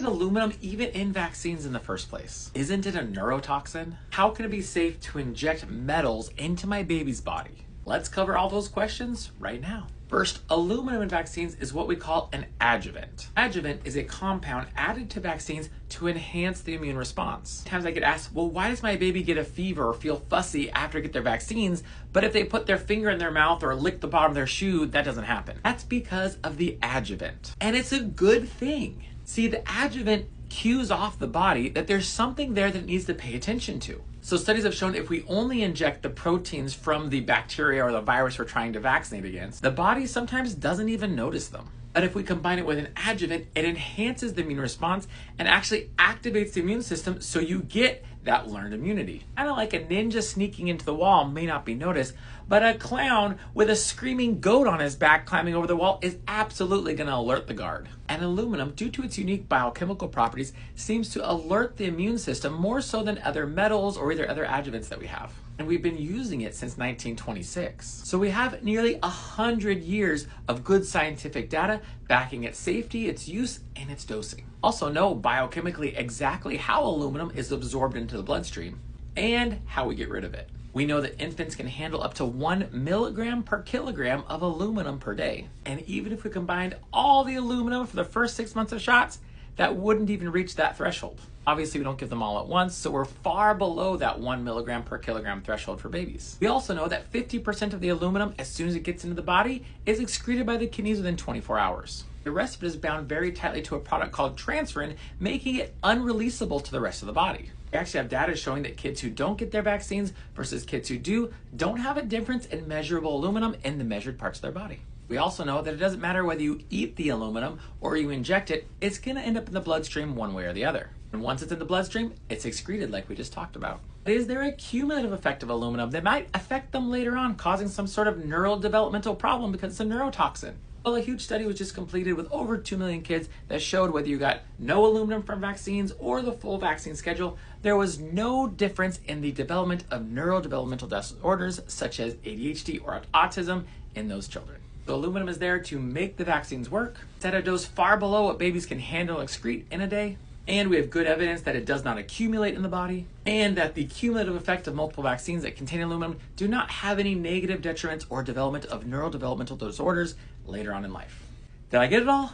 aluminum even in vaccines in the first place? Isn't it a neurotoxin? How can it be safe to inject metals into my baby's body? Let's cover all those questions right now. First, aluminum in vaccines is what we call an adjuvant. Adjuvant is a compound added to vaccines to enhance the immune response. Sometimes I get asked, well, why does my baby get a fever or feel fussy after they get their vaccines, but if they put their finger in their mouth or lick the bottom of their shoe, that doesn't happen? That's because of the adjuvant. And it's a good thing. See, the adjuvant cues off the body that there's something there that it needs to pay attention to. So studies have shown if we only inject the proteins from the bacteria or the virus we're trying to vaccinate against, the body sometimes doesn't even notice them. But if we combine it with an adjuvant, it enhances the immune response and actually activates the immune system so you get that learned immunity. Kind of like a ninja sneaking into the wall may not be noticed, but a clown with a screaming goat on his back climbing over the wall is absolutely going to alert the guard. And aluminum, due to its unique biochemical properties, seems to alert the immune system more so than other metals or either other adjuvants that we have. And we've been using it since 1926. So we have nearly 100 years of good scientific data backing its safety, its use, and its dosing. Also know biochemically exactly how aluminum is absorbed into the bloodstream and how we get rid of it. We know that infants can handle up to 1 milligram per kilogram of aluminum per day. And even if we combined all the aluminum for the first 6 months of shots, that wouldn't even reach that threshold. Obviously, we don't give them all at once, so we're far below that 1 milligram per kilogram threshold for babies. We also know that 50% of the aluminum, as soon as it gets into the body, is excreted by the kidneys within 24 hours. The rest of it is bound very tightly to a product called transferrin, making it unreleasable to the rest of the body. We actually have data showing that kids who don't get their vaccines versus kids who do don't have a difference in measurable aluminum in the measured parts of their body. We also know that it doesn't matter whether you eat the aluminum or you inject it, it's going to end up in the bloodstream one way or the other. And once it's in the bloodstream, it's excreted like we just talked about. But is there a cumulative effect of aluminum that might affect them later on, causing some sort of neural developmental problem because it's a neurotoxin? Well, a huge study was just completed with over 2 million kids that showed whether you got no aluminum from vaccines or the full vaccine schedule, there was no difference in the development of neurodevelopmental disorders such as ADHD or autism in those children. So aluminum is there to make the vaccines work. It's at a dose far below what babies can handle and excrete in a day. And we have good evidence that it does not accumulate in the body, and that the cumulative effect of multiple vaccines that contain aluminum do not have any negative detriments or development of neurodevelopmental disorders later on in life. Did I get it all?